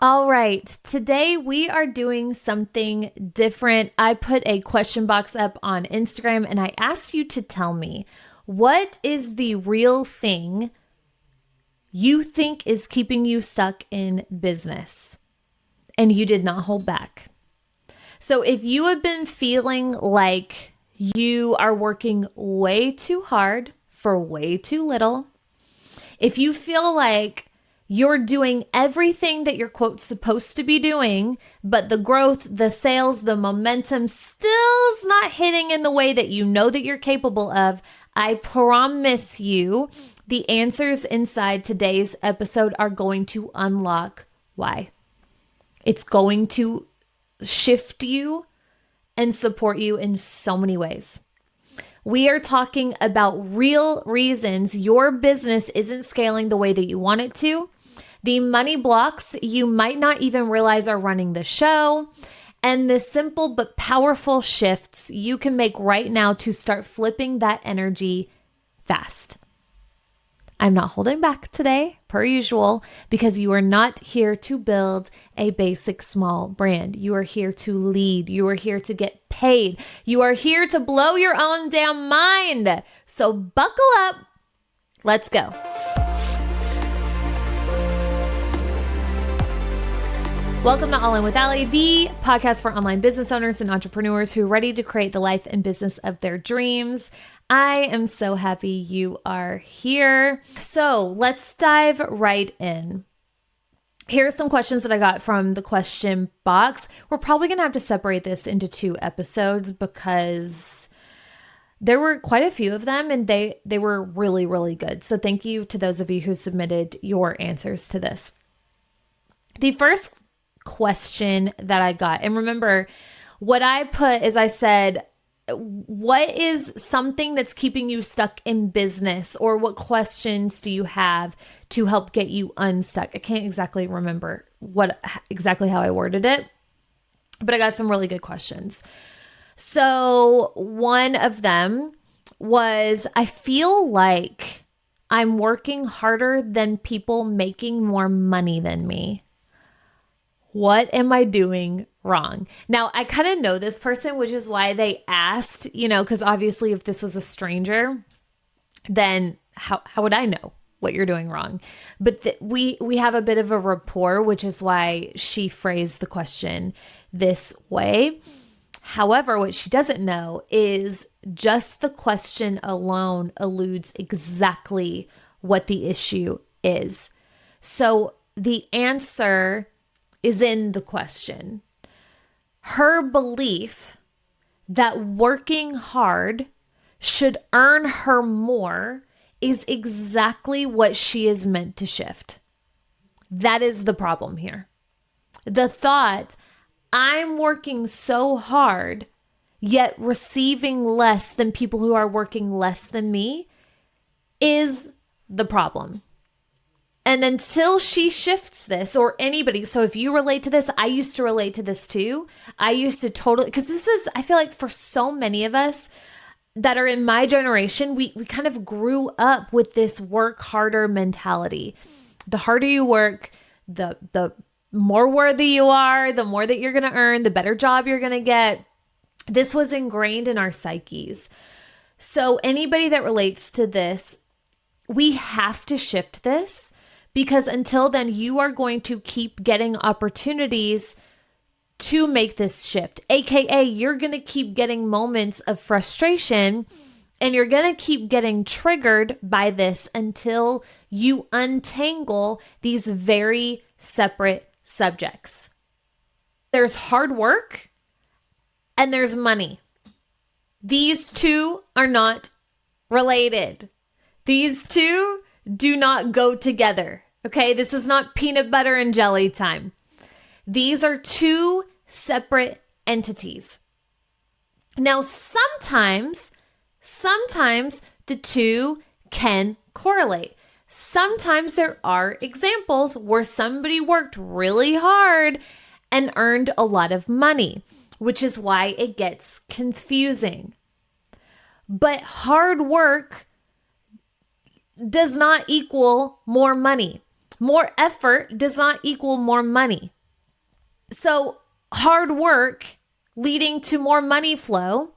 All right, today we are doing something different. I put a question box up on Instagram and I asked you to tell me, what is the real thing you think is keeping you stuck in business? And you did not hold back. So if you have been feeling like you are working way too hard for way too little, if you feel like you're doing everything that you're, quote, supposed to be doing, but the growth, the sales, the momentum still is not hitting in the way that you know that you're capable of, I promise you the answers inside today's episode are going to unlock why. It's going to shift you and support you in so many ways. We are talking about real reasons your business isn't scaling the way that you want it to, the money blocks you might not even realize are running the show, and the simple but powerful shifts you can make right now to start flipping that energy fast. I'm not holding back today, per usual, because you are not here to build a basic small brand. You are here to lead. You are here to get paid. You are here to blow your own damn mind. So buckle up. Let's go. Welcome to All In with Allie, the podcast for online business owners and entrepreneurs who are ready to create the life and business of their dreams. I am so happy you are here. So let's dive right in. Here are some questions that I got from the question box. We're probably going to have to separate this into 2 episodes because there were quite a few of them and they were really, really good. So thank you to those of you who submitted your answers to this. The first question that I got, and remember what I put is I said, what is something that's keeping you stuck in business, or what questions do you have to help get you unstuck? I can't exactly remember exactly how I worded it, but I got some really good questions. So one of them was, I feel like I'm working harder than people making more money than me. What am I doing wrong? Now, I kind of know this person, which is why they asked, because obviously if this was a stranger, then how would I know what you're doing wrong? But we have a bit of a rapport, which is why she phrased the question this way. However, what she doesn't know is just the question alone alludes exactly what the issue is. So the answer is in the question. Her belief that working hard should earn her more is exactly what she is meant to shift. That is the problem here. The thought, I'm working so hard, yet receiving less than people who are working less than me, is the problem. And until she shifts this, or anybody, so if you relate to this, I used to relate to this too. I used to totally, because this is, I feel like for so many of us that are in my generation, we kind of grew up with this work harder mentality. The harder you work, the more worthy you are, the more that you're going to earn, the better job you're going to get. This was ingrained in our psyches. So anybody that relates to this, we have to shift this. Because until then, you are going to keep getting opportunities to make this shift. AKA, you're going to keep getting moments of frustration and you're going to keep getting triggered by this until you untangle these very separate subjects. There's hard work and there's money. These two are not related. These two do not go together. Okay, this is not peanut butter and jelly time. These are 2 separate entities. Now, sometimes the 2 can correlate. Sometimes there are examples where somebody worked really hard and earned a lot of money, which is why it gets confusing. But hard work does not equal more money. More effort does not equal more money. So hard work leading to more money flow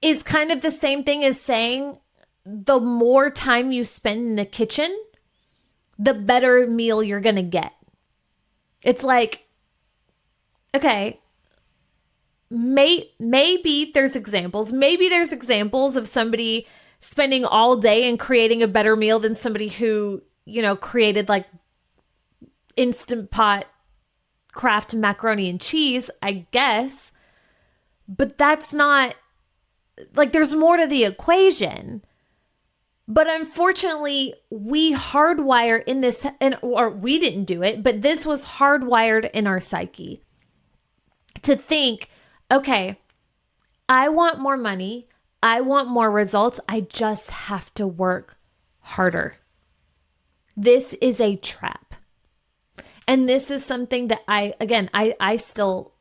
is kind of the same thing as saying the more time you spend in the kitchen, the better meal you're going to get. It's like, okay, maybe there's examples. Maybe there's examples of somebody spending all day and creating a better meal than somebody who, created like Instant Pot Kraft macaroni and cheese, I guess. But that's not, like, there's more to the equation. But unfortunately, we hardwire in this, or we didn't do it, but this was hardwired in our psyche to think, okay, I want more money. I want more results. I just have to work harder. This is a trap. And this is something that I still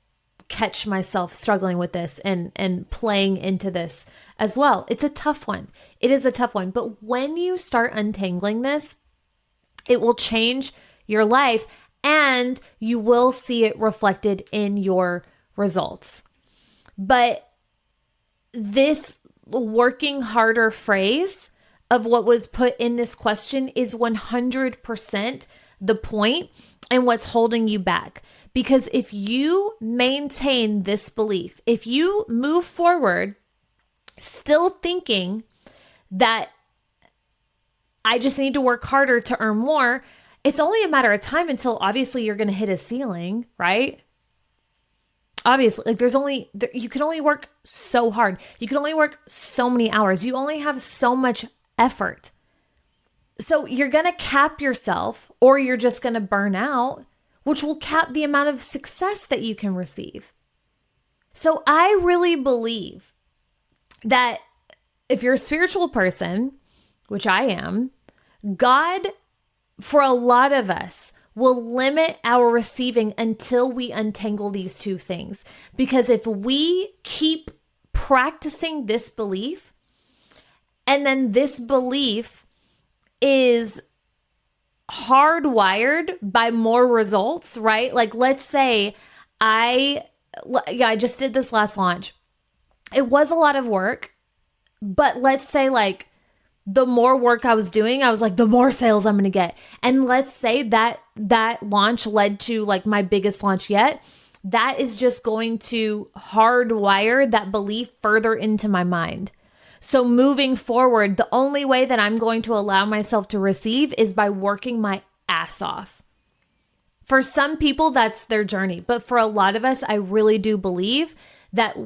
catch myself struggling with this and playing into this as well. It's a tough one. It is a tough one. But when you start untangling this, it will change your life and you will see it reflected in your results. But this working harder phrase of what was put in this question is 100% the point and what's holding you back. Because if you maintain this belief, if you move forward still thinking that I just need to work harder to earn more, it's only a matter of time until obviously you're going to hit a ceiling, right? Obviously, like you can only work so hard. You can only work so many hours. You only have so much effort. So you're going to cap yourself or you're just going to burn out, which will cap the amount of success that you can receive. So I really believe that if you're a spiritual person, which I am, God, for a lot of us, will limit our receiving until we untangle these two things. Because if we keep practicing this belief, and then this belief is hardwired by more results, right? Like, let's say I just did this last launch. It was a lot of work, but let's say like the more work I was doing, I was like, the more sales I'm going to get. And let's say that launch led to like my biggest launch yet. That is just going to hardwire that belief further into my mind. So moving forward, the only way that I'm going to allow myself to receive is by working my ass off. For some people, that's their journey. But for a lot of us, I really do believe that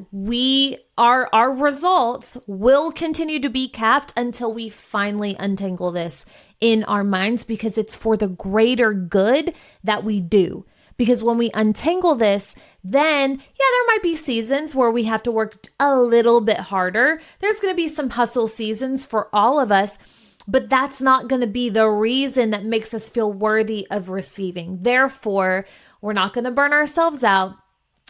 our results will continue to be capped until we finally untangle this in our minds, because it's for the greater good that we do. Because when we untangle this, then there might be seasons where we have to work a little bit harder. There's going to be some hustle seasons for all of us, but that's not going to be the reason that makes us feel worthy of receiving. Therefore, we're not going to burn ourselves out.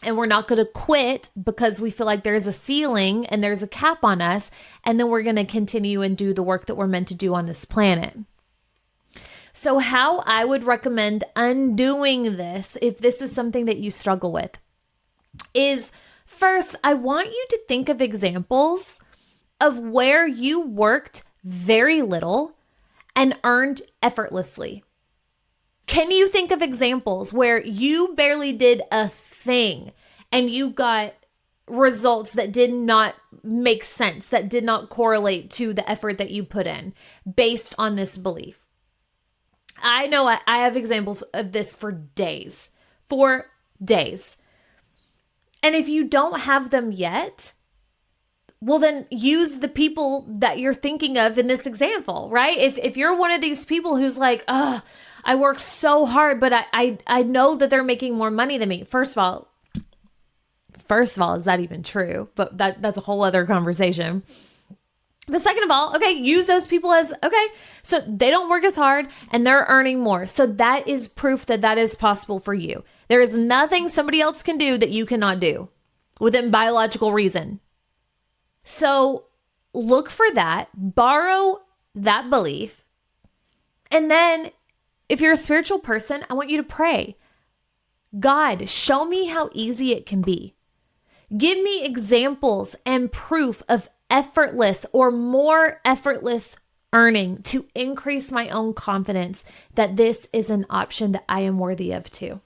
And we're not going to quit because we feel like there's a ceiling and there's a cap on us. And then we're going to continue and do the work that we're meant to do on this planet. So how I would recommend undoing this, if this is something that you struggle with, is first, I want you to think of examples of where you worked very little and earned effortlessly. Can you think of examples where you barely did a thing and you got results that did not make sense, that did not correlate to the effort that you put in based on this belief? I know I have examples of this for days. And if you don't have them yet, well, then use the people that you're thinking of in this example, right? If you're one of these people who's like, I work so hard, but I know that they're making more money than me. First of all, is that even true? But that's a whole other conversation. But second of all, okay, use those people as, okay, so they don't work as hard and they're earning more. So that is proof that that is possible for you. There is nothing somebody else can do that you cannot do within biological reason. So look for that, borrow that belief, and then if you're a spiritual person, I want you to pray. God, show me how easy it can be. Give me examples and proof of effortless or more effortless earning to increase my own confidence that this is an option that I am worthy of too.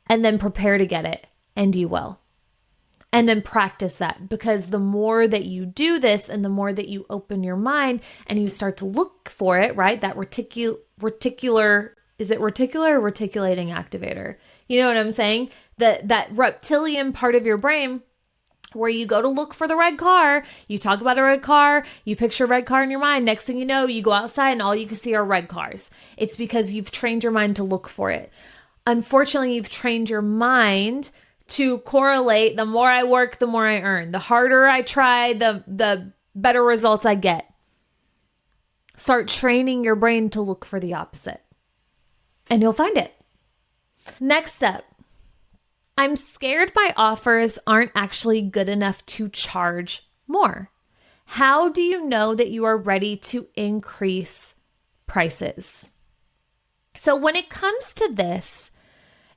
And then prepare to get it, and you will. And then practice that, because the more that you do this and the more that you open your mind and you start to look for it, right? That reticular, is it reticular or reticulating activator? You know what I'm saying? That reptilian part of your brain where you go to look for the red car, you talk about a red car, you picture a red car in your mind. Next thing you know, you go outside and all you can see are red cars. It's because you've trained your mind to look for it. Unfortunately, you've trained your mind to correlate. The more I work, the more I earn. The harder I try, the better results I get. Start training your brain to look for the opposite, and you'll find it. Next up, I'm scared my offers aren't actually good enough to charge more. How do you know that you are ready to increase prices? So when it comes to this,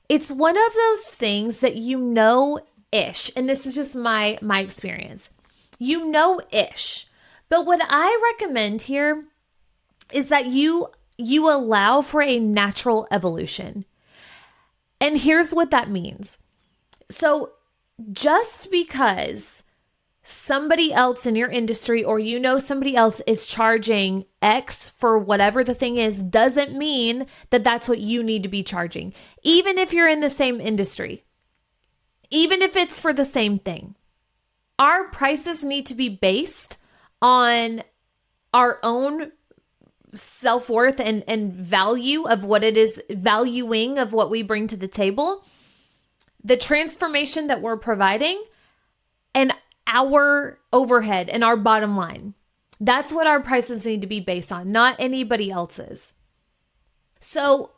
it's one of those things that you know-ish, and this is just my experience. You know-ish. But what I recommend here is that you allow for a natural evolution. And here's what that means. So just because somebody else in your industry, or you know somebody else is charging X for whatever the thing is, doesn't mean that that's what you need to be charging. Even if you're in the same industry, even if it's for the same thing, our prices need to be based on our own self-worth and value of what it is, valuing of what we bring to the table, the transformation that we're providing, and our overhead and our bottom line. That's what our prices need to be based on, not anybody else's. So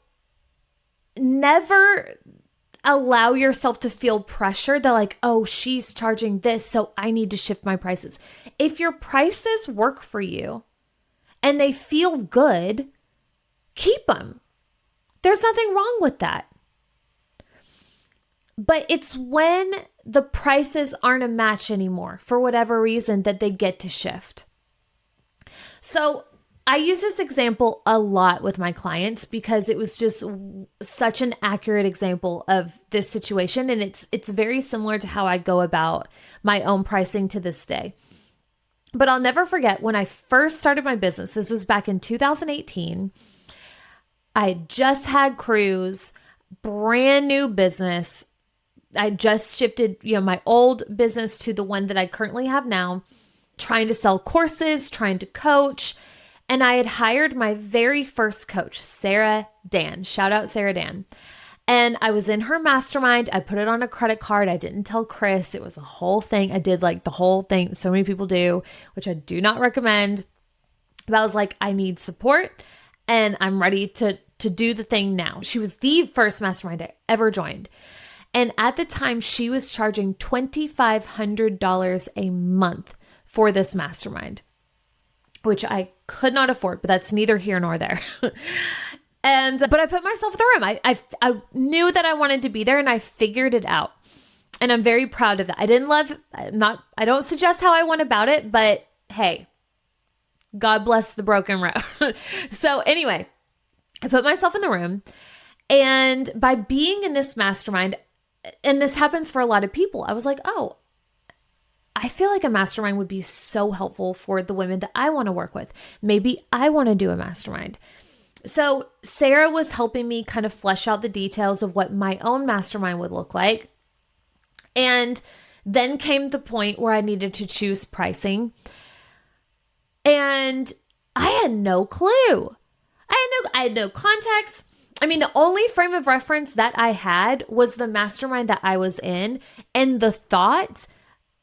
never allow yourself to feel pressure that like, oh, she's charging this, so I need to shift my prices. If your prices work for you and they feel good, keep them. There's nothing wrong with that. But it's when the prices aren't a match anymore, for whatever reason, that they get to shift. So I use this example a lot with my clients because it was just such an accurate example of this situation. And it's very similar to how I go about my own pricing to this day. But I'll never forget when I first started my business. This was back in 2018. I had just had Cruise, brand new business. I just shifted, my old business to the one that I currently have now, trying to sell courses, trying to coach. And I had hired my very first coach, Sarah Dan. Shout out Sarah Dan. And I was in her mastermind. I put it on a credit card. I didn't tell Chris. It was a whole thing. I did like the whole thing so many people do, which I do not recommend. But I was like, I need support and I'm ready to do the thing now. She was the first mastermind I ever joined. And at the time, she was charging $2,500 a month for this mastermind, which I could not afford, but that's neither here nor there. But I put myself in the room. I knew that I wanted to be there and I figured it out. And I'm very proud of that. I don't suggest how I went about it, but hey, God bless the broken road. So anyway, I put myself in the room, and by being in this mastermind, and this happens for a lot of people, I was like, oh, I feel like a mastermind would be so helpful for the women that I want to work with. Maybe I want to do a mastermind. So Sarah was helping me kind of flesh out the details of what my own mastermind would look like. And then came the point where I needed to choose pricing. And I had no clue. I had no context. I mean, the only frame of reference that I had was the mastermind that I was in, and the thought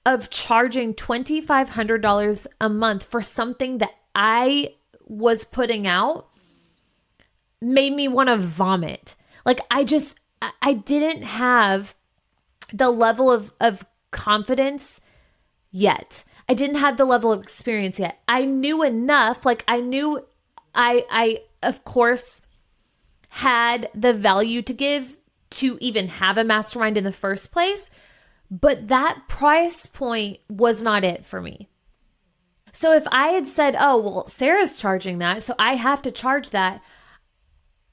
of charging $2,500 a month for something that I was putting out made me want to vomit. Like I didn't have the level of confidence yet. I didn't have the level of experience yet. I knew enough. Like I knew I of course had the value to give to even have a mastermind in the first place. But that price point was not it for me. So if I had said, oh, well, Sarah's charging that, so I have to charge that,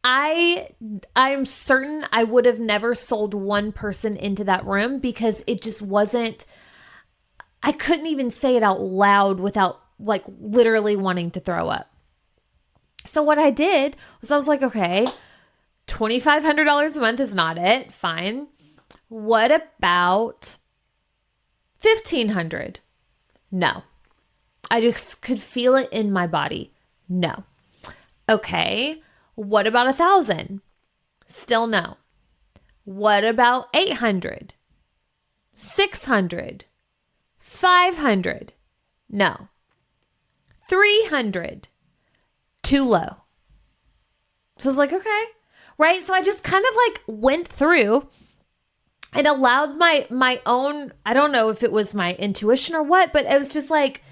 I'm certain I would have never sold one person into that room because it just wasn't, I couldn't even say it out loud without like literally wanting to throw up. So what I did was I was like, okay, $2,500 a month is not it. Fine. What about $1,500? No. I just could feel it in my body. No. Okay. What about 1,000? Still no. What about 800? 600? 500? No. 300? Too low. So I was like, okay. Right? So I just kind of like went through and allowed my own, I don't know if it was my intuition or what, but it was just like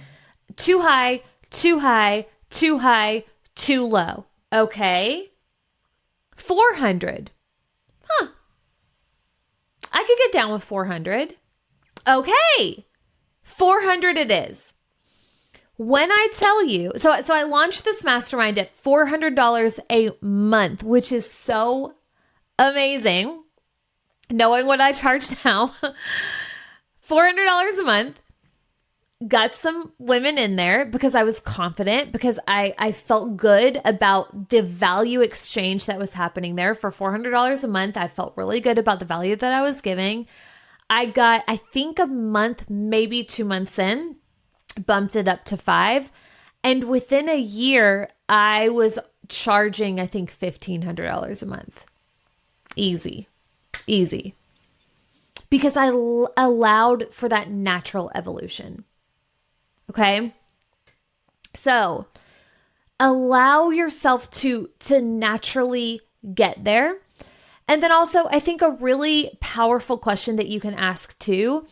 too high, too high, too high, too low. Okay. 400. Huh. I could get down with 400. Okay. 400 it is. When I tell you, so I launched this mastermind at $400 a month, which is so amazing. Knowing what I charge now, $400 a month. Got some women in there because I was confident, because I felt good about the value exchange that was happening there. For $400 a month, I felt really good about the value that I was giving. I got, I think a month, maybe 2 months in, bumped it up to 5. And within a year, I was charging, I think, $1,500 a month. Easy. Because I allowed for that natural evolution. Okay. So allow yourself to naturally get there. And then also, I think a really powerful question that you can ask too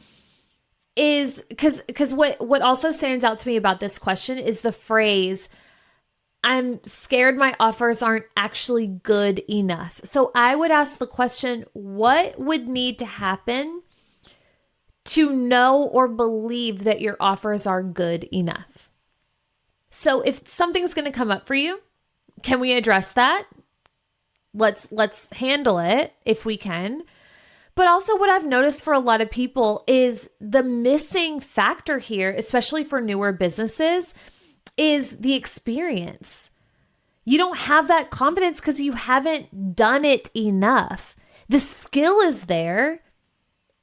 is, because what also stands out to me about this question is the phrase, I'm scared my offers aren't actually good enough. So I would ask the question, what would need to happen to know or believe that your offers are good enough? So if something's going to come up for you, can we address that? Let's handle it if we can. But also what I've noticed for a lot of people is the missing factor here, especially for newer businesses, is the experience. You don't have that confidence because you haven't done it enough. The skill is there.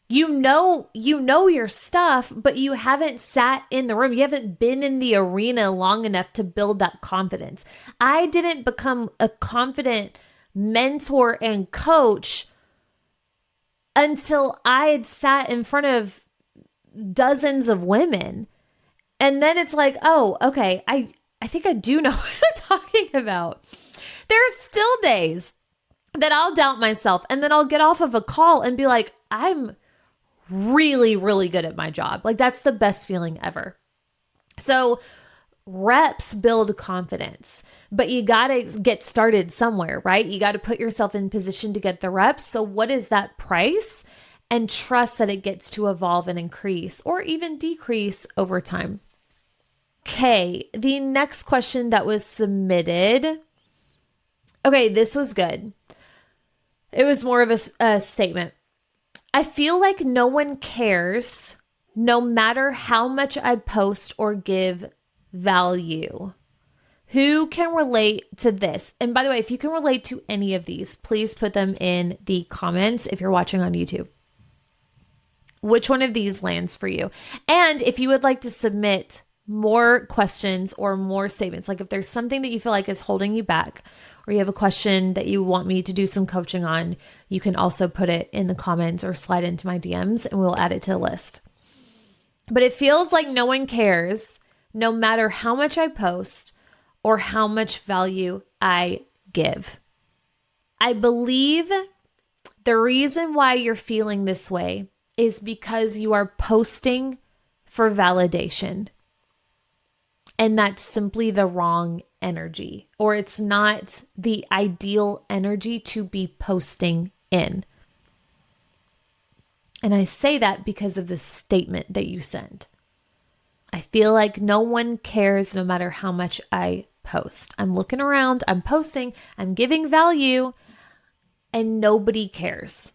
You know your stuff, but you haven't sat in the room. You haven't been in the arena long enough to build that confidence. I didn't become a confident mentor and coach until I had sat in front of dozens of women. And then it's like, oh, okay, I think I do know what I'm talking about. There are still days that I'll doubt myself, and then I'll get off of a call and be like, I'm really, really good at my job. Like, that's the best feeling ever. So reps build confidence, but you got to get started somewhere, right? You got to put yourself in position to get the reps. So what is that price? And trust that it gets to evolve and increase or even decrease over time. Okay, the next question that was submitted. Okay, this was good. It was more of a statement. I feel like no one cares, no matter how much I post or give value. Who can relate to this? And by the way, if you can relate to any of these, please put them in the comments if you're watching on YouTube. Which one of these lands for you? And if you would like to submit more questions or more statements, like if there's something that you feel like is holding you back, or you have a question that you want me to do some coaching on, you can also put it in the comments or slide into my DMs and we'll add it to the list. But it feels like no one cares, no matter how much I post or how much value I give. I believe the reason why you're feeling this way is because you are posting for validation. And that's simply the wrong energy, or it's not the ideal energy to be posting in. And I say that because of the statement that you send. I feel like no one cares no matter how much I post. I'm looking around, I'm posting, I'm giving value, and nobody cares.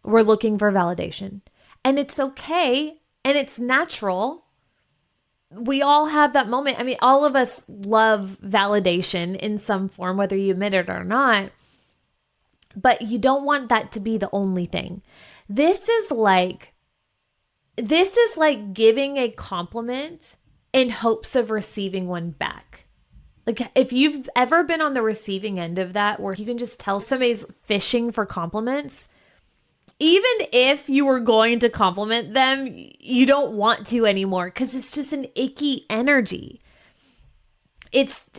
We're looking for validation. And it's okay, and it's natural. We all have that moment. I mean, all of us love validation in some form, whether you admit it or not. But you don't want that to be the only thing. This is like giving a compliment in hopes of receiving one back. Like if you've ever been on the receiving end of that, where you can just tell somebody's fishing for compliments, even if you were going to compliment them, you don't want to anymore because it's just an icky energy. It's,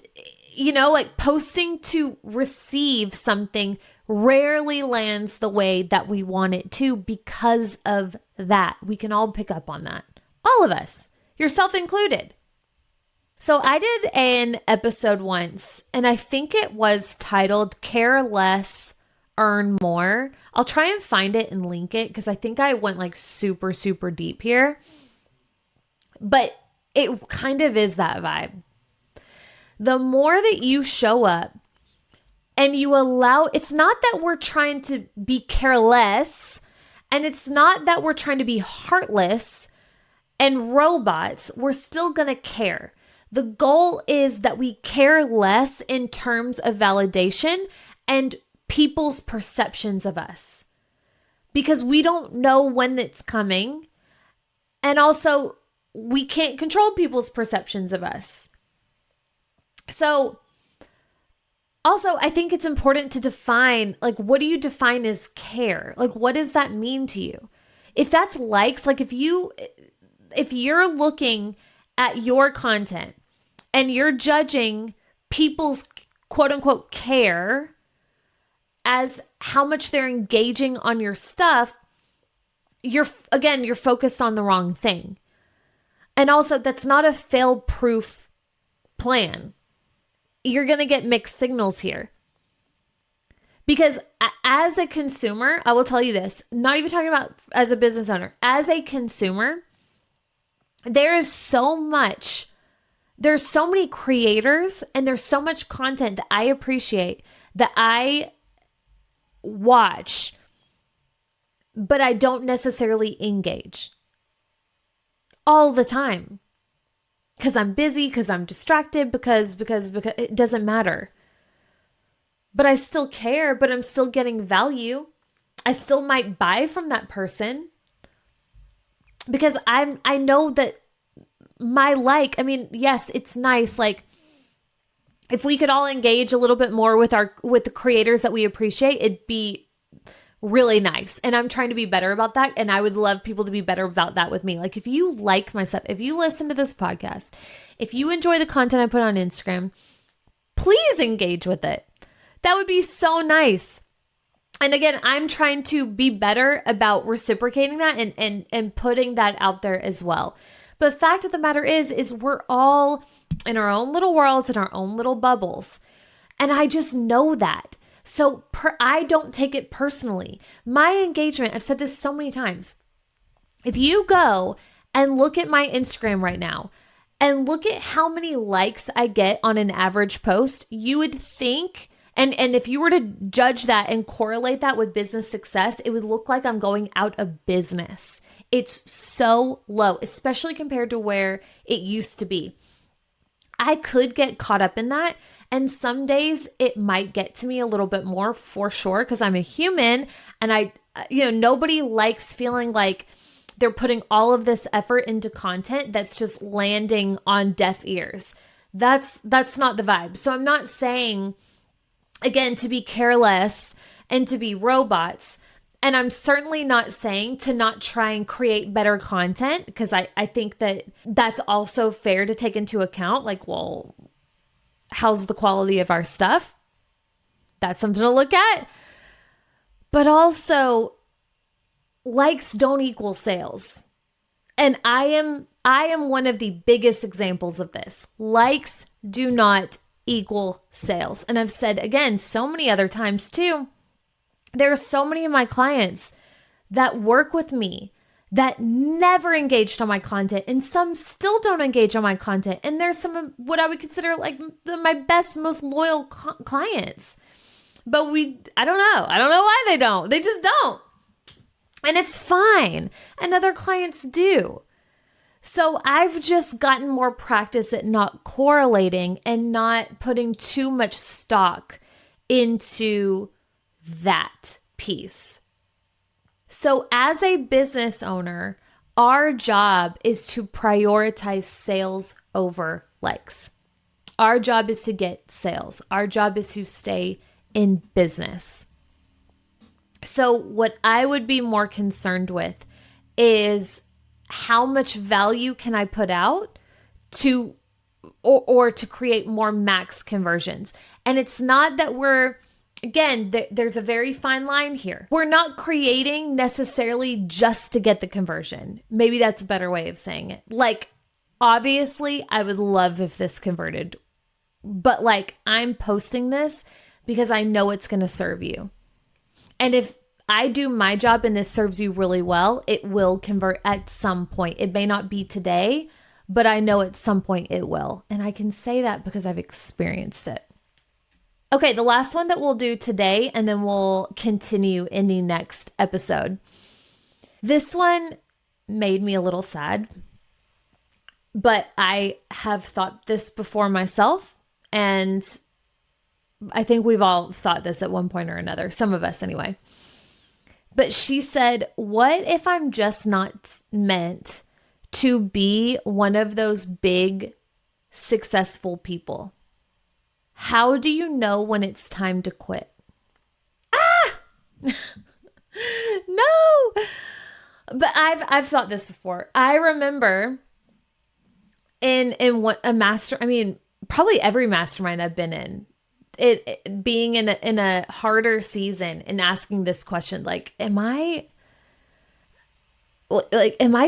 like posting to receive something rarely lands the way that we want it to because of that. We can all pick up on that. All of us, yourself included. So I did an episode once, and I think it was titled Care Less, Earn More. I'll try and find it and link it because I think I went like super, super deep here. But it kind of is that vibe. The more that you show up and you allow, it's not that we're trying to be careless, and it's not that we're trying to be heartless and robots. We're still going to care. The goal is that we care less in terms of validation and people's perceptions of us, because we don't know when it's coming. And also, we can't control people's perceptions of us. So also, I think it's important to define, like, what do you define as care? Like, what does that mean to you? If that's likes, like if you're looking at your content and you're judging people's quote unquote care as how much they're engaging on your stuff, you're focused on the wrong thing. And also, that's not a fail-proof plan. You're going to get mixed signals here. Because as a consumer, I will tell you this, not even talking about as a business owner, as a consumer, there's so many creators and there's so much content that I appreciate, that I watch, but I don't necessarily engage all the time. Because I'm busy, because I'm distracted, because it doesn't matter. But I still care, but I'm still getting value. I still might buy from that person because I know that yes, it's nice. Like if we could all engage a little bit more with the creators that we appreciate, it'd be really nice. And I'm trying to be better about that. And I would love people to be better about that with me. Like if you like my stuff, if you listen to this podcast, if you enjoy the content I put on Instagram, please engage with it. That would be so nice. And again, I'm trying to be better about reciprocating that and putting that out there as well. But the fact of the matter is we're all in our own little worlds, in our own little bubbles. And I just know that. So I don't take it personally. My engagement, I've said this so many times. If you go and look at my Instagram right now and look at how many likes I get on an average post, you would think, and if you were to judge that and correlate that with business success, it would look like I'm going out of business. It's so low, especially compared to where it used to be. I could get caught up in that. And some days it might get to me a little bit more, for sure, because I'm a human and nobody likes feeling like they're putting all of this effort into content that's just landing on deaf ears. That's not the vibe. So I'm not saying, again, to be careless and to be robots. And I'm certainly not saying to not try and create better content, because I think that that's also fair to take into account. Like, well, how's the quality of our stuff? That's something to look at. But also, likes don't equal sales. And I am one of the biggest examples of this. Likes do not equal sales. And I've said, again, so many other times too, there are so many of my clients that work with me that never engaged on my content, and some still don't engage on my content. And there's some of what I would consider like my best, most loyal clients. But I don't know. I don't know why they don't. They just don't. And it's fine. And other clients do. So I've just gotten more practice at not correlating and not putting too much stock into that piece. So as a business owner, our job is to prioritize sales over likes. Our job is to get sales. Our job is to stay in business. So what I would be more concerned with is how much value can I put out to or to create more max conversions. And it's not that there's a very fine line here. We're not creating necessarily just to get the conversion. Maybe that's a better way of saying it. Like, obviously, I would love if this converted, but like, I'm posting this because I know it's going to serve you. And if I do my job and this serves you really well, it will convert at some point. It may not be today, but I know at some point it will. And I can say that because I've experienced it. Okay, the last one that we'll do today, and then we'll continue in the next episode. This one made me a little sad, but I have thought this before myself, and I think we've all thought this at one point or another, some of us anyway. But she said, what if I'm just not meant to be one of those big, successful people? How do you know when it's time to quit? No. But I've thought this before. I remember in what probably every mastermind I've been in, it being in a harder season and asking this question, like, am I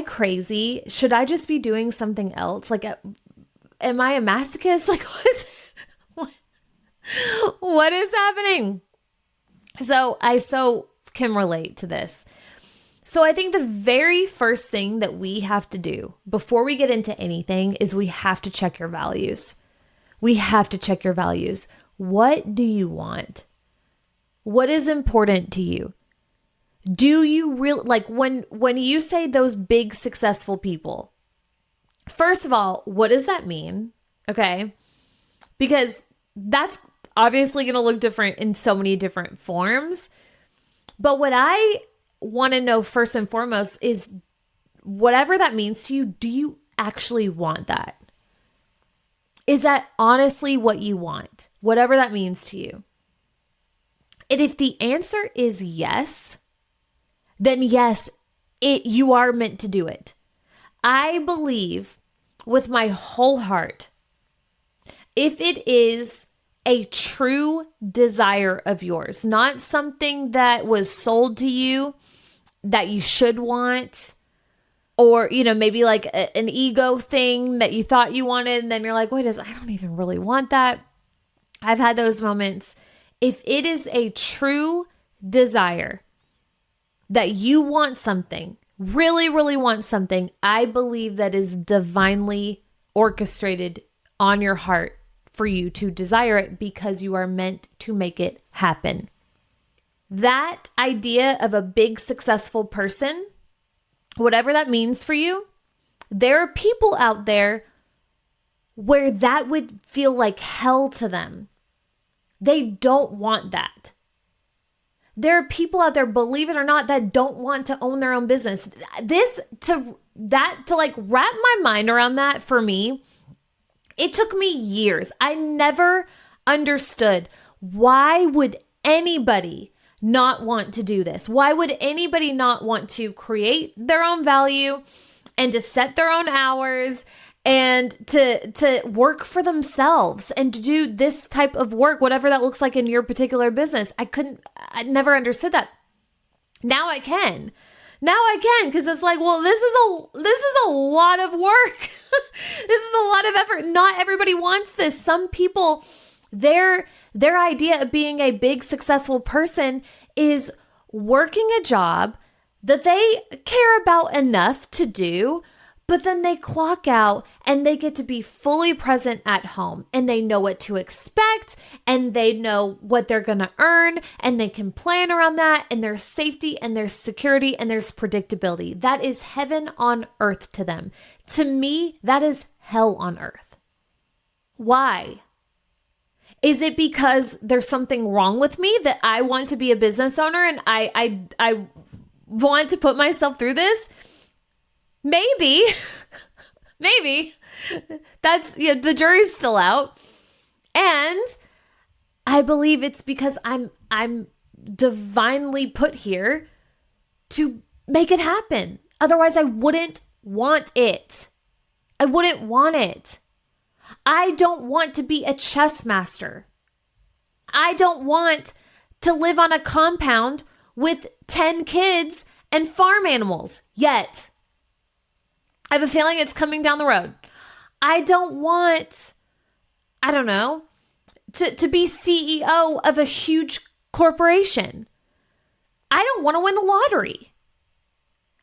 crazy? Should I just be doing something else? Like, am I a masochist? Like, what is happening? So I can relate to this. So I think the very first thing that we have to do before we get into anything is we have to check your values. We have to check your values. What do you want? What is important to you? Do you really, like, when you say those big successful people, first of all, what does that mean? Okay. Because that's obviously going to look different in so many different forms. But what I want to know first and foremost is whatever that means to you, do you actually want that? Is that honestly what you want? Whatever that means to you. And if the answer is yes, then yes, you are meant to do it. I believe with my whole heart, if it is a true desire of yours, not something that was sold to you that you should want, or, maybe like an ego thing that you thought you wanted, and then you're like, wait, I don't even really want that. I've had those moments. If it is a true desire that you want something, really, really want something, I believe that is divinely orchestrated on your heart for you to desire it because you are meant to make it happen. That idea of a big, successful person, whatever that means for you, there are people out there where that would feel like hell to them. They don't want that. There are people out there, believe it or not, that don't want to own their own business. To like wrap my mind around that, for me, it took me years. I never understood, why would anybody not want to do this? Why would anybody not want to create their own value and to set their own hours and to work for themselves and to do this type of work, whatever that looks like in your particular business? I never understood that. Now I can. Because it's like, well, this is a lot of work. This is a lot of effort. Not everybody wants this. Some people, their idea of being a big, successful person is working a job that they care about enough to do, but then they clock out and they get to be fully present at home and they know what to expect and they know what they're going to earn and they can plan around that, and there's safety and there's security and there's predictability. That is heaven on earth to them. To me, that is hell on earth. Why? Is it because there's something wrong with me that I want to be a business owner and I want to put myself through this? Maybe. Maybe. That's, the jury's still out. And I believe it's because I'm divinely put here to make it happen. Otherwise, I wouldn't want it. I wouldn't want it. I don't want to be a chess master. I don't want to live on a compound with 10 kids and farm animals yet. I have a feeling it's coming down the road. I don't want, to be CEO of a huge corporation. I don't want to win the lottery.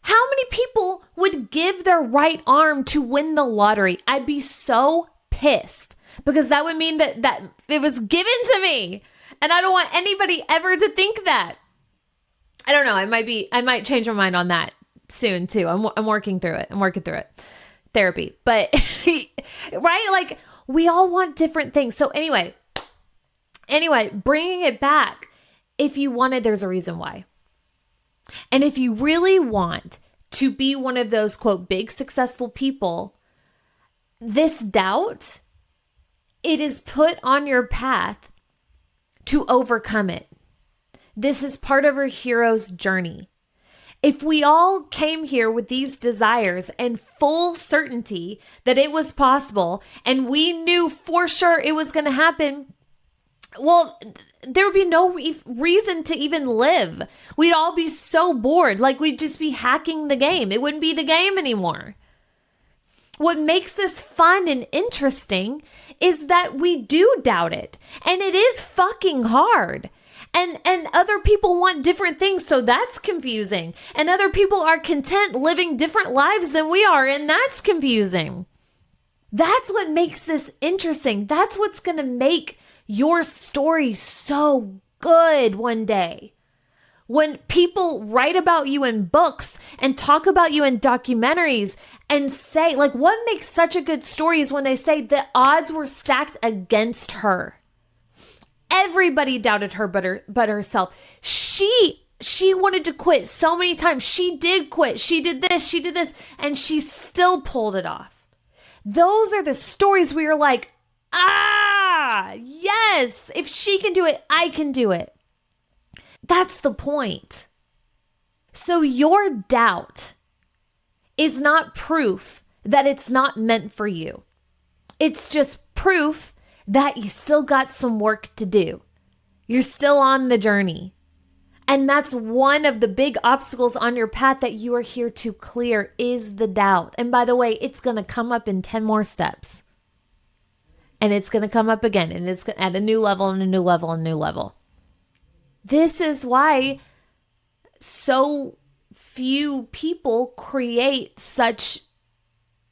How many people would give their right arm to win the lottery? I'd be so pissed because that would mean that it was given to me. And I don't want anybody ever to think that. I don't know. I might change my mind on that soon too. I'm working through it. Therapy. But right? Like, we all want different things. So anyway, bringing it back, if you want it, there's a reason why. And if you really want to be one of those, quote, big successful people, this doubt, it is put on your path to overcome it. This is part of our hero's journey. If we all came here with these desires and full certainty that it was possible, and we knew for sure it was going to happen, well, there would be no reason to even live. We'd all be so bored. Like, we'd just be hacking the game. It wouldn't be the game anymore. What makes this fun and interesting is that we do doubt it. And it is fucking hard. And other people want different things, so that's confusing. And other people are content living different lives than we are, and that's confusing. That's what makes this interesting. That's what's going to make your story so good one day. When people write about you in books and talk about you in documentaries and say, like, what makes such a good story is when they say the odds were stacked against her. Everybody doubted her but herself. She wanted to quit so many times. She did quit. She did this, and she still pulled it off. Those are the stories where you're like, yes, if she can do it, I can do it. That's the point. So your doubt is not proof that it's not meant for you. It's just proof that you still got some work to do. You're still on the journey. And that's one of the big obstacles on your path that you are here to clear is the doubt. And by the way, it's going to come up in 10 more steps. And it's going to come up again. And it's at a new level and a new level and a new level. This is why so few people create such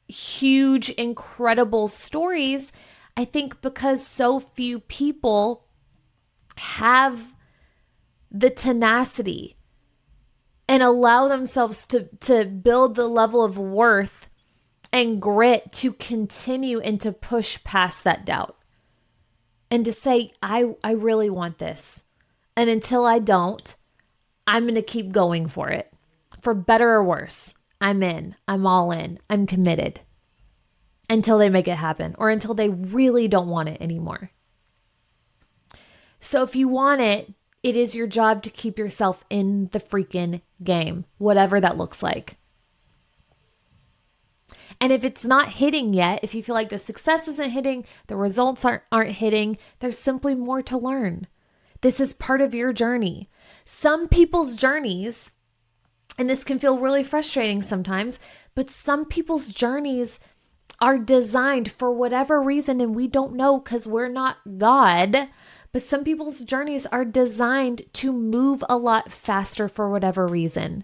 huge, incredible stories. I think because so few people have the tenacity and allow themselves to build the level of worth and grit to continue and to push past that doubt and to say, I really want this. And until I don't, I'm going to keep going for it. For better or worse, I'm in. I'm all in. I'm committed. Until they make it happen or until they really don't want it anymore. So if you want it, it is your job to keep yourself in the freaking game, whatever that looks like. And if it's not hitting yet, if you feel like the success isn't hitting, the results aren't hitting, there's simply more to learn. This is part of your journey. Some people's journeys, and this can feel really frustrating sometimes, but some people's journeys are designed for whatever reason, and we don't know because we're not God, but some people's journeys are designed to move a lot faster for whatever reason.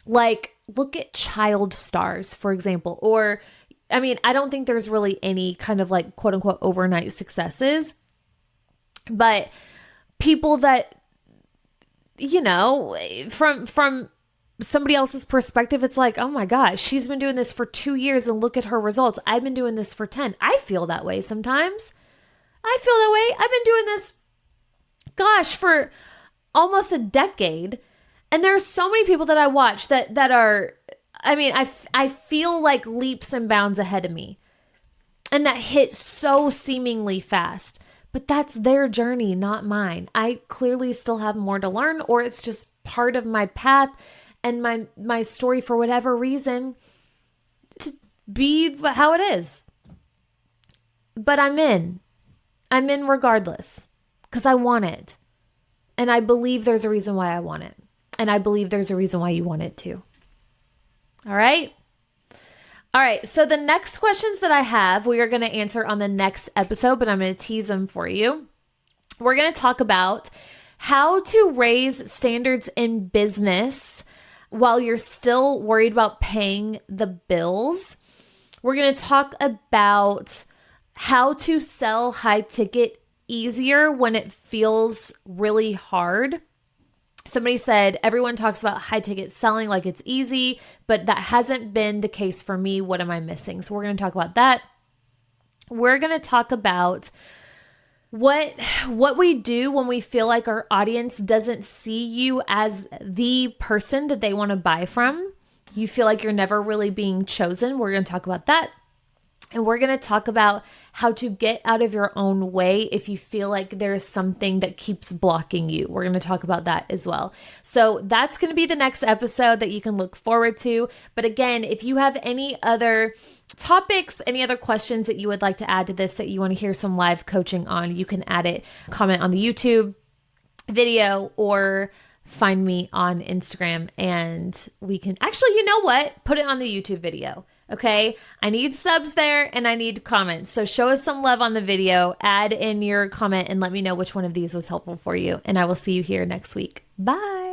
Like, look at child stars, for example. Or, I mean, I don't think there's really any kind of like quote unquote overnight successes, but people that, you know, from somebody else's perspective, it's like, oh my gosh, she's been doing this for 2 years and look at her results. I've been doing this for 10. I feel that way sometimes. I feel that way. I've been doing this, gosh, for almost a decade. And there are so many people that I watch that are, I mean, I feel like leaps and bounds ahead of me. And that hit so seemingly fast. But that's their journey, not mine. I clearly still have more to learn, or it's just part of my path and my story for whatever reason to be how it is. But I'm in regardless because I want it. And I believe there's a reason why I want it. And I believe there's a reason why you want it too. All right. All right. So the next questions that I have, we are going to answer on the next episode, but I'm going to tease them for you. We're going to talk about how to raise standards in business while you're still worried about paying the bills. We're going to talk about how to sell high ticket easier when it feels really hard. Somebody said, everyone talks about high ticket selling like it's easy, but that hasn't been the case for me. What am I missing? So we're going to talk about that. We're going to talk about what we do when we feel like our audience doesn't see you as the person that they want to buy from. You feel like you're never really being chosen. We're going to talk about that. And we're going to talk about how to get out of your own way if you feel like there's something that keeps blocking you. We're going to talk about that as well. So that's going to be the next episode that you can look forward to. But again, if you have any other topics, any other questions that you would like to add to this, that you want to hear some live coaching on, you can add it, comment on the YouTube video, or find me on Instagram and we can actually, you know what? Put it on the YouTube video. Okay, I need subs there and I need comments. So show us some love on the video, add in your comment and let me know which one of these was helpful for you. And I will see you here next week. Bye.